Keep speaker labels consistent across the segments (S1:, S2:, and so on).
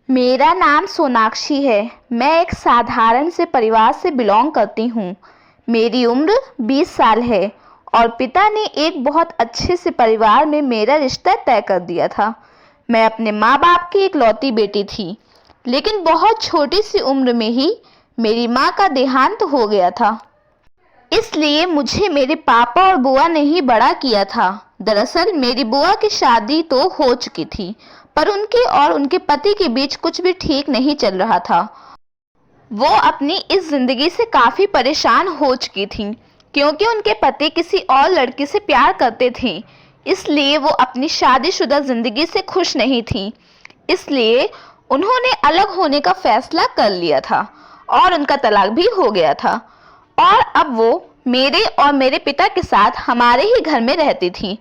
S1: मेरा नाम सोनाक्षी है। मैं एक साधारण से परिवार से बिलोंग करती हूँ। मेरी उम्र 20 साल है और पिता ने एक बहुत अच्छे से परिवार में मेरा रिश्ता तय कर दिया था। मैं अपने माँ बाप की इकलौती बेटी थी, लेकिन बहुत छोटी सी उम्र में ही मेरी माँ का देहांत हो गया था। इसलिए मुझे मेरे पापा और बुआ ने ही बड़ा किया था। दरअसल मेरी बुआ की शादी तो हो चुकी थी, पर उनके और उनके पति के बीच कुछ भी ठीक नहीं चल रहा था। वो अपनी इस जिंदगी से काफी परेशान हो चुकी थीं, क्योंकि उनके पति किसी और लड़की से प्यार करते थे। इसलिए वो अपनी शादीशुदा जिंदगी से खुश नहीं थीं। इसलिए उन्होंने अलग होने का फैसला कर लिया था और उनका तलाक भी हो गया था। और अब वो मेरे और मेरे पिता के साथ हमारे ही घर में रहती थी।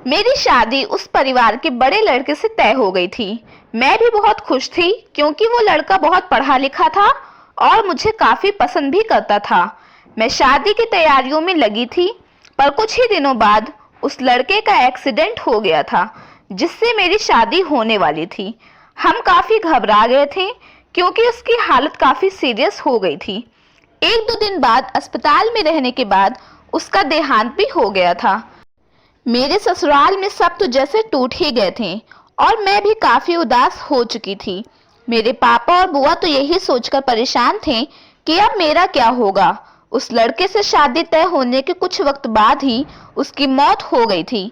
S1: मेरी शादी उस परिवार के बड़े लड़के से तय हो गई थी। मैं भी बहुत खुश थी, क्योंकि वो लड़का बहुत पढ़ा लिखा था और मुझे काफी पसंद भी करता था। मैं शादी की तैयारियों में लगी थी, पर कुछ ही दिनों बाद उस लड़के का एक्सीडेंट हो गया था, जिससे मेरी शादी होने वाली थी। हम काफी घबरा गए थे, क्योंकि उसकी हालत काफी सीरियस हो गई थी। एक दो दिन बाद अस्पताल में रहने के बाद उसका देहांत भी हो गया था। मेरे ससुराल में सब तो जैसे टूट ही गए थे और मैं भी काफी उदास हो चुकी थी। मेरे पापा और बुआ तो यही सोचकर परेशान थे कि अब मेरा क्या होगा। उस लड़के से शादी तय होने के कुछ वक्त बाद ही उसकी मौत हो गई थी।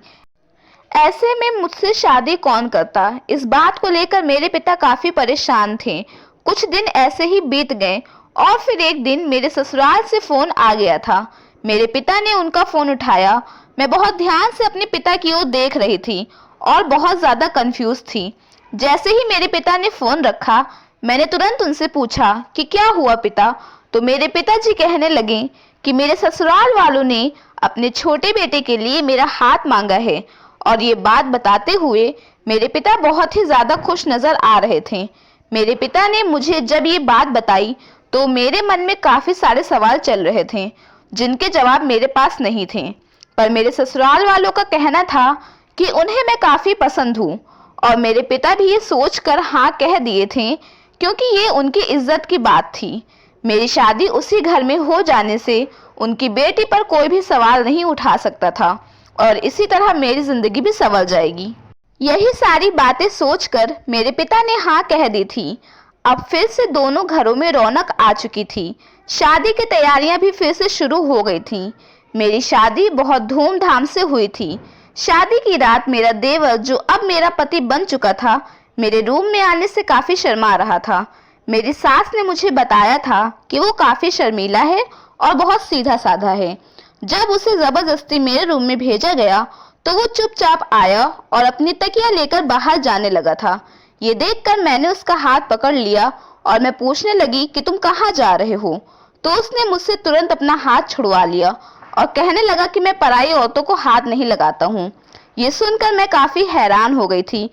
S1: ऐसे में मुझसे शादी कौन करता, इस बात को लेकर मेरे पिता काफी परेशान थे। कुछ दिन ऐसे ही बीत गए और फिर एक दिन मेरे ससुराल से फोन आ गया था। मेरे पिता ने उनका फोन उठाया। मैं बहुत ध्यान से अपने पिता की ओर देख रही थी और बहुत ज्यादा कंफ्यूज थी। जैसे ही मेरे पिता ने फोन रखा, मैंने तुरंत उनसे पूछा कि क्या हुआ पिता। तो मेरे पिताजी कहने लगे कि मेरे ससुराल वालों ने अपने छोटे बेटे के लिए मेरा हाथ मांगा है। और ये बात बताते हुए मेरे पिता बहुत ही ज्यादा खुश नजर आ रहे थे। मेरे पिता ने मुझे जब ये बात बताई तो मेरे मन में काफी सारे सवाल चल रहे थे, जिनके जवाब मेरे पास नहीं थे। पर मेरे ससुराल वालों का कहना था कि उन्हें मैं काफी पसंद हूँ, और मेरे पिता भी ये सोचकर हाँ कह दिए थे, क्योंकि ये उनकी इज्जत की बात थी। मेरी शादी उसी घर में हो जाने से उनकी बेटी पर कोई भी सवाल नहीं उठा सकता था, और इसी तरह मेरी जिंदगी भी संवर जाएगी। यही सारी बातें सोचकर मेरे पिता ने हाँ कह दी थी। अब फिर से दोनों घरों में रौनक आ चुकी थी। शादी की तैयारियां भी फिर से शुरू हो गई थी। मेरी शादी बहुत धूमधाम से हुई थी। शादी की रात मेरा देवर, जो अब मेरा पति बन चुका था, मेरे रूम में आने से काफी शर्मा रहा था। मेरी सास ने मुझे बताया था कि वो काफी शर्मीला है और बहुत सीधा साधा है। जब उसे जबरदस्ती मेरे रूम में भेजा गया तो वो चुपचाप आया और अपनी तकिया लेकर बाहर जाने लगा था। ये देखकर मैंने उसका हाथ पकड़ लिया और मैं पूछने लगी कि तुम कहाँ जा रहे हो। तो उसने मुझसे तुरंत अपना हाथ छुड़वा लिया और कहने लगा कि मैं पराई औरतों को हाथ नहीं लगाता हूँ। ये सुनकर मैं काफी हैरान हो गई थी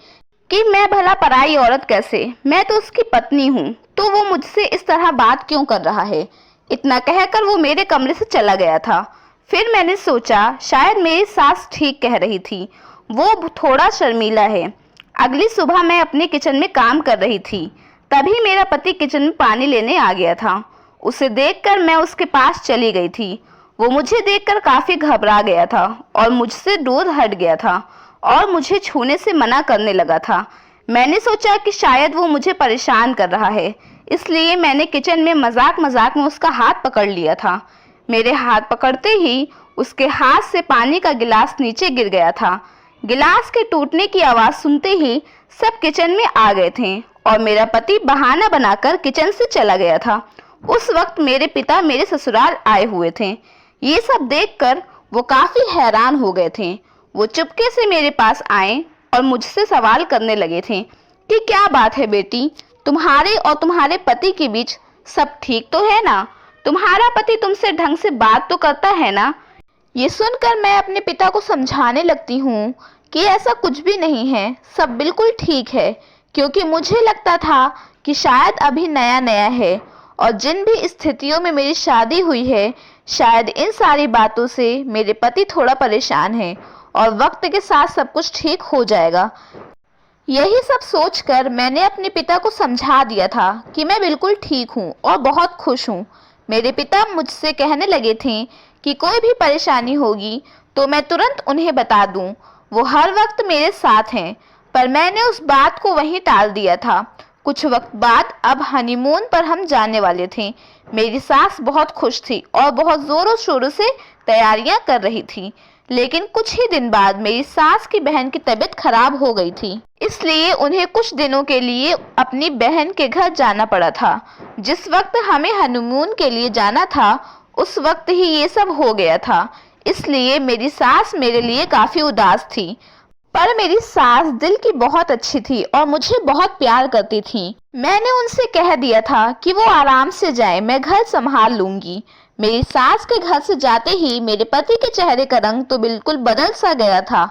S1: कि मैं भला पराई औरत कैसे, मैं तो उसकी पत्नी हूँ, तो वो मुझसे इस तरह बात क्यों कर रहा है। इतना कहकर वो मेरे कमरे से चला गया था। फिर मैंने सोचा शायद मेरी सास ठीक कह रही थी, वो थोड़ा शर्मीला है। अगली सुबह मैं अपने किचन में काम कर रही थी, तभी मेरा पति किचन में पानी लेने आ गया था। उसे देखकर मैं उसके पास चली गई थी। वो मुझे देखकर काफी घबरा गया था और मुझसे दूर हट गया था और मुझे छूने से मना करने लगा था। मैंने सोचा कि शायद वो मुझे परेशान कर रहा है, इसलिए मैंने किचन में मजाक मजाक में उसका हाथ पकड़ लिया था। मेरे हाथ पकड़ते ही उसके हाथ से पानी का गिलास नीचे गिर गया था। गिलास के टूटने की आवाज सुनते ही सब किचन में आ गए थे और मेरा पति बहाना बनाकर किचन से चला गया था। उस वक्त मेरे पिता मेरे ससुराल आए हुए थे। ये सब देखकर वो काफी हैरान हो गए थे। वो चुपके से मेरे पास आए और मुझसे सवाल करने लगे थे कि क्या बात है बेटी, तुम्हारे और तुम्हारे पति के बीच सब ठीक तो है ना? तुम्हारा पति तुमसे ढंग से बात तो करता है ना? ये सुनकर मैं अपने पिता को समझाने लगती हूँ कि ऐसा कुछ भी नहीं है, सब बिल्कुल ठीक है, क्योंकि मुझे लगता था कि शायद अभी नया नया है और जिन भी स्थितियों में मेरी शादी हुई है, शायद इन सारी बातों से मेरे पति थोड़ा परेशान है और वक्त के साथ सब कुछ ठीक हो जाएगा। यही सब सोचकर मैंने अपने पिता को समझा दिया था कि मैं बिल्कुल ठीक हूँ और बहुत खुश हूँ। मेरे पिता मुझसे कहने लगे थे कि कोई भी परेशानी होगी तो मैं तुरंत उन्हें बता दूं। वो हर वक्त मेरे साथ हैं, पर मैंने उस बात को वहीं टाल दिया था। कुछ वक्त बाद अब हनीमून पर हम जाने वाले थे। मेरी सास बहुत खुश थी और बहुत जोरों शोरों से तैयारियां कर रही थी। लेकिन कुछ ही दिन बाद मेरी सास की बहन की तबीयत खराब हो गई थी, इसलिए उन्हें कुछ दिनों के लिए अपनी बहन के घर जाना पड़ा था। जिस वक्त हमें हनीमून के लिए जाना था उस वक्त ही ये सब हो गया था, इसलिए मेरी सास मेरे लिए काफी उदास थी। पर मेरी सास दिल की बहुत अच्छी थी और मुझे बहुत प्यार करती थी। मैंने उनसे कह दिया था कि वो आराम से जाए, मैं घर संभाल लूंगी। मेरी सास के घर से जाते ही मेरे पति के चेहरे का रंग तो बिल्कुल बदल सा गया था।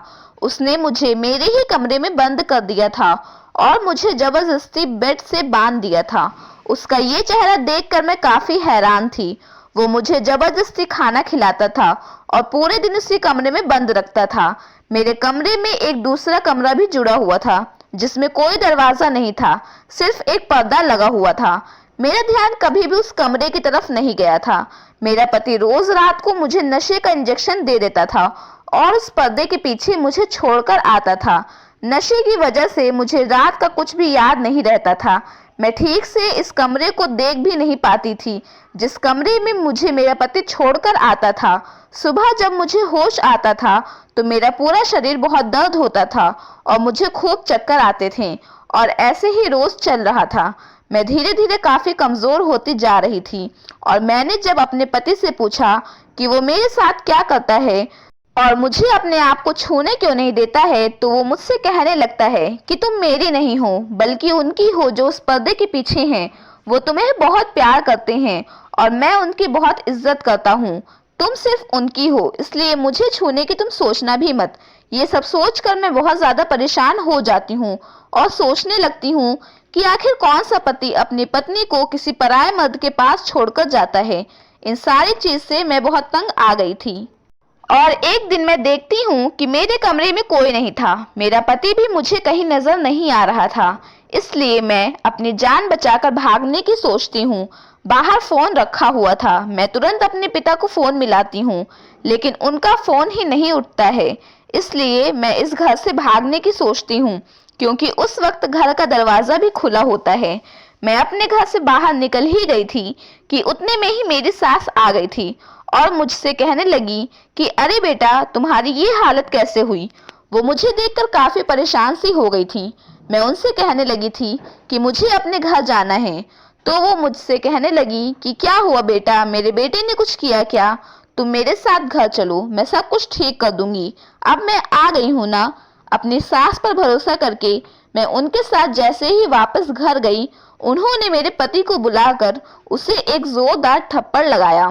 S1: उसने मुझे मेरे ही कमरे में बंद कर दिया था और मुझे जबरदस्ती बेड से बांध दिया था। उसका ये चेहरा देखकर मैं काफी हैरान थी। वो मुझे जबरदस्ती खाना खिलाता था और पूरे दिन उसी कमरे में बंद रखता था। मेरे कमरे में एक दूसरा कमरा भी जुड़ा हुआ था जिसमें कोई दरवाजा नहीं था, सिर्फ एक पर्दा लगा हुआ था। मेरा ध्यान कभी भी उस कमरे की तरफ नहीं गया था। मेरा पति रोज रात को मुझे नशे का इंजेक्शन दे देता था और उस पर्दे के पीछे मुझे छोड़कर आता था। नशे की वजह से मुझे रात का कुछ भी याद नहीं रहता था। मैं ठीक से इस कमरे को देख भी नहीं पाती थी जिस कमरे में मुझे मेरा पति छोड़कर आता था। सुबह जब मुझे होश आता था तो मेरा पूरा शरीर बहुत दर्द होता था और मुझे खूब चक्कर आते थे और ऐसे ही रोज चल रहा था। मैं धीरे धीरे काफी कमजोर होती जा रही थी और मैंने जब अपने पति से पूछा कि वो मेरे साथ क्या करता है और मुझे अपने आप को छूने क्यों नहीं देता है, तो वो मुझसे कहने लगता है कि तुम मेरी नहीं हो बल्कि उनकी हो जो उस पर्दे के पीछे हैं। वो तुम्हें बहुत प्यार करते हैं और मैं उनकी बहुत इज्जत करता हूँ। तुम सिर्फ उनकी हो, इसलिए मुझे छूने की तुम सोचना भी मत। ये सब सोचकर मैं बहुत ज्यादा परेशान हो जाती हूँ और सोचने लगती हूँ कि आखिर कौन सा पति अपनी पत्नी को किसी पराये मर्द के पास छोड़कर जाता है। इन सारी चीज से मैं बहुत तंग आ गई थी और एक दिन मैं देखती हूँ कि मेरे कमरे में कोई नहीं था। मेरा पति भी मुझे कहीं नजर नहीं आ रहा था, इसलिए मैं अपनी जान बचाकर भागने की सोचती हूँ। बाहर फोन रखा हुआ था। मैं तुरंत अपने पिता को फोन मिलाती हूँ, लेकिन उनका फोन ही नहीं उठता है। इसलिए मैं इस घर से भागने की सोचती हूँ, क्योंकि उस वक्त घर का दरवाजा भी खुला होता है। मैं अपने घर से बाहर निकल ही गई थी कि उतने में ही मेरी सास आ गई थी और मुझसे कहने लगी कि अरे बेटा, तुम्हारी ये हालत कैसे हुई। वो मुझे देखकर काफी परेशान सी हो गई थी। मैं उनसे कहने लगी थी कि मुझे अपने घर जाना है, तो वो मुझसे कहने लगी कि क्या हुआ बेटा, मेरे बेटे ने कुछ किया क्या? तुम मेरे साथ घर चलो, मैं सब कुछ ठीक कर दूंगी। अब मैं आ गई हूँ ना। अपनी सास पर भरोसा करके मैं उनके साथ जैसे ही वापस घर गई, उन्होंने मेरे पति को बुलाकर उसे एक जोरदार थप्पड़ लगाया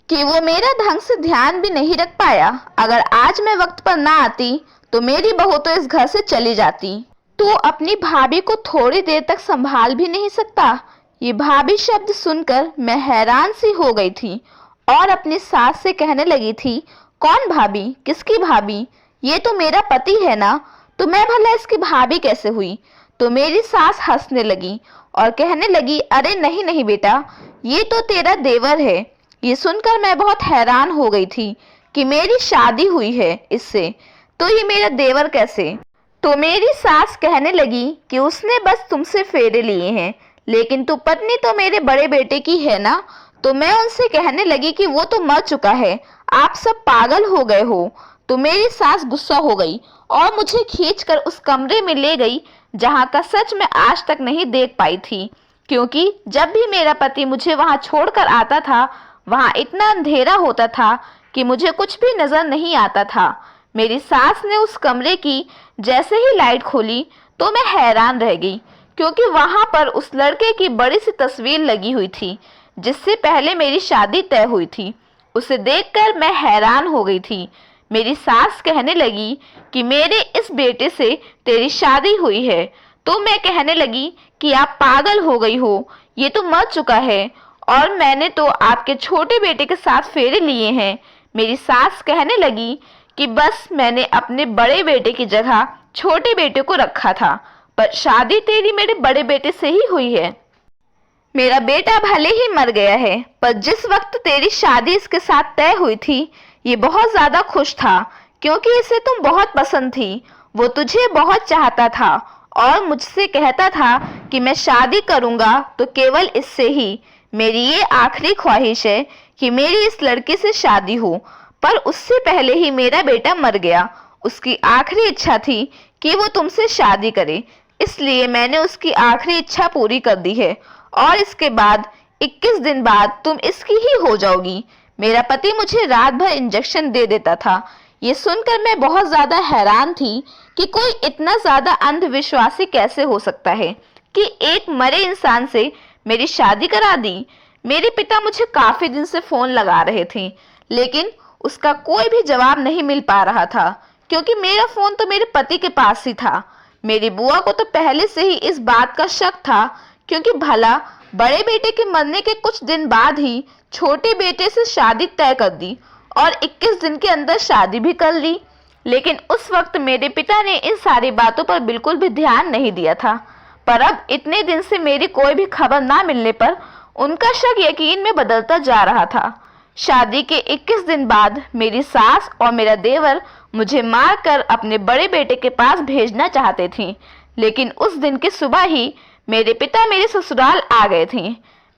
S1: कि वो मेरा ढंग से ध्यान भी नहीं रख पाया। अगर आज मैं वक्त पर ना आती तो मेरी बहू तो इस घर से चली जाती। तो अपनी भाभी को थोड़ी देर तक संभाल भी नहीं सकता। ये भाभी शब्द सुनकर मैं हैरान सी हो गई थी और अपनी सास से कहने लगी थी, कौन भाभी? किसकी भाभी? ये तो मेरा पति है ना, तो मैं भला इसकी भाभी कैसे हुई? तो मेरी सास हंसने लगी और कहने लगी, अरे नहीं नहीं बेटा, ये तो तेरा देवर है। ये सुनकर मैं बहुत हैरान हो गई थी कि मेरी शादी हुई है इससे, तो ये मेरा देवर कैसे? तो मेरी सास कहने लगी कि उसने बस तुमसे फेरे लिए हैं, लेकिन तू पत्नी तो मेरे बड़े बेटे की है ना। तो मैं उनसे कहने लगी कि वो तो मर चुका है, आप सब पागल हो गए हो। तो मेरी सास गुस्सा हो गई और मुझे खींचकर उस कमरे में ले गई जहां का सच मैं आज तक नहीं देख पाई थी, क्योंकि जब भी मेरा पति मुझे वहां छोड़कर आता था वहां इतना अंधेरा होता था कि मुझे कुछ भी नजर नहीं आता था। मेरी सास ने उस कमरे की जैसे ही लाइट खोली तो मैं हैरान रह गई, क्योंकि वहां पर उस लड़के की बड़ी सी तस्वीर लगी हुई थी जिससे पहले मेरी शादी तय हुई थी। उसे देखकर मैं हैरान हो गई थी। मेरी सास कहने लगी कि मेरे इस बेटे से तेरी शादी हुई है। तो मैं कहने लगी कि आप पागल हो गई हो, ये तो मर चुका है और मैंने तो आपके छोटे बेटे के साथ फेरे लिए हैं। मेरी सास कहने लगी कि बस मैंने अपने बड़े बेटे की जगह छोटे बेटे को रखा था, पर शादी तेरी मेरे बड़े बेटे से ही हुई है। मेरा बेटा भले ही मर गया है, पर जिस वक्त तेरी शादी इसके साथ तय हुई थी, ये बहुत ज्यादा खुश था क्योंकि इसे तुम बहुत पसंद थी। वो तुझे बहुत चाहता था और मुझसे कहता था कि मैं शादी करूंगा तो केवल इससे ही। मेरी ये आखिरी ख्वाहिश है कि मेरी इस लड़की से शादी हो, पर उससे पहले ही मेरा बेटा मर गया। उसकी आखिरी इच्छा थी कि वो तुमसे शादी करे, इसलिए मैंने उसकी आखिरी इच्छा पूरी कर दी है और इसके बाद 21 दिन बाद तुम इसकी ही हो जाओगी। मेरा पति मुझे रात भर इंजेक्शन दे देता था। ये सुनकर मैं बहुत ज्यादा हैरान थी कि कोई इतना ज्यादा अंधविश्वासी कैसे हो सकता है कि एक मरे इंसान से मेरी शादी करा दी। मेरे पिता मुझे काफी दिन से फोन लगा रहे थे, लेकिन उसका कोई भी जवाब नहीं मिल पा रहा था क्योंकि मेरा फोन तो मेरे पति के पास ही था। मेरी बुआ को तो पहले से ही इस बात का शक था क्योंकि भला बड़े बेटे के मरने के कुछ दिन बाद ही छोटे बेटे से शादी तय कर दी और 21 दिन के अंदर शादी भी कर ली। लेकिन उस वक्त मेरे पिता ने इन सारी बातों पर बिल्कुल भी ध्यान नहीं दिया था, पर अब इतने दिन से मेरी कोई भी खबर ना मिलने पर उनका शक यकीन में बदलता जा रहा था। शादी के 21 दिन बाद मेरी सास और मेरा देवर मुझे मारकर अपने बड़े बेटे के पास भेजना चाहते थे, लेकिन उस दिन की सुबह ही मेरे पिता मेरे ससुराल आ गए थे।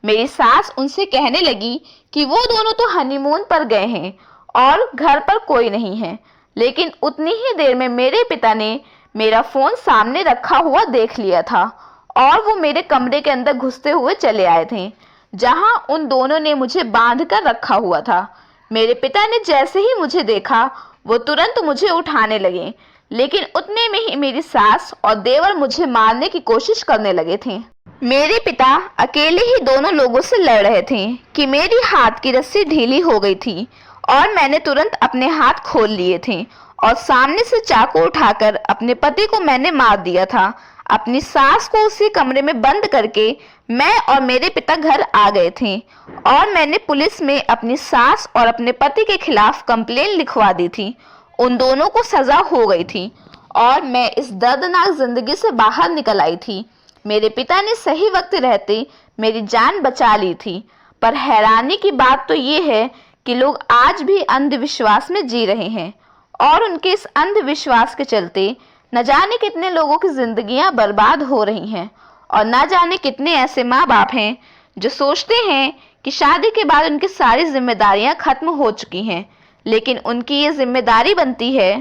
S1: मेरी सास उनसे कहने लगी कि वो दोनों तो हनीमून पर गए हैं और घर पर कोई नहीं है, लेकिन उतनी ही देर में मेरे पिता ने मेरा फोन सामने रखा हुआ देख लिया था और वो मेरे कमरे के अंदर घुसते हुए चले आए थे, जहां उन दोनों ने मुझे बांध कर रखा हुआ था। मेरे पिता ने जैसे ही मुझे देखा, वो तुरंत मुझे उठाने लगे, लेकिन उतने में ही मेरी सास और देवर मुझे मारने की कोशिश करने लगे थे। मेरे पिता अकेले ही दोनों लोगों से लड़ रहे थे कि मेरी हाथ की रस्सी ढीली हो गई थी और मैंने तुरंत अपने हाथ खोल लिए थे और सामने से चाकू उठाकर अपने पति को मैंने मार दिया था। अपनी सास को उसी कमरे में बंद करके मैं और मेरे पिता घर आ गए थे और मैंने पुलिस में अपनी सास और अपने पति के खिलाफ कंप्लेन लिखवा दी थी। उन दोनों को सजा हो गई थी और मैं इस दर्दनाक जिंदगी से बाहर निकल आई थी। मेरे पिता ने सही वक्त रहते मेरी जान बचा ली थी, पर हैरानी की बात तो ये है कि लोग आज भी अंधविश्वास में जी रहे हैं और उनके इस अंधविश्वास के चलते न जाने कितने लोगों की जिंदगियां बर्बाद हो रही हैं और न जाने कितने ऐसे माँ बाप हैं जो सोचते हैं कि शादी के बाद उनकी सारी जिम्मेदारियां खत्म हो चुकी हैं, लेकिन उनकी ये जिम्मेदारी बनती है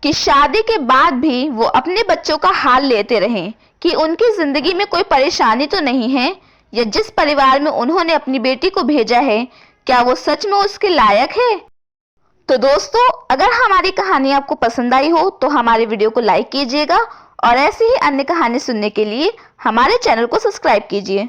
S1: कि शादी के बाद भी वो अपने बच्चों का हाल लेते रहें कि उनकी जिंदगी में कोई परेशानी तो नहीं है, या जिस परिवार में उन्होंने अपनी बेटी को भेजा है क्या वो सच में उसके लायक है। तो दोस्तों, अगर हमारी कहानी आपको पसंद आई हो तो हमारे वीडियो को लाइक कीजिएगा और ऐसी ही अन्य कहानी सुनने के लिए हमारे चैनल को सब्सक्राइब कीजिए।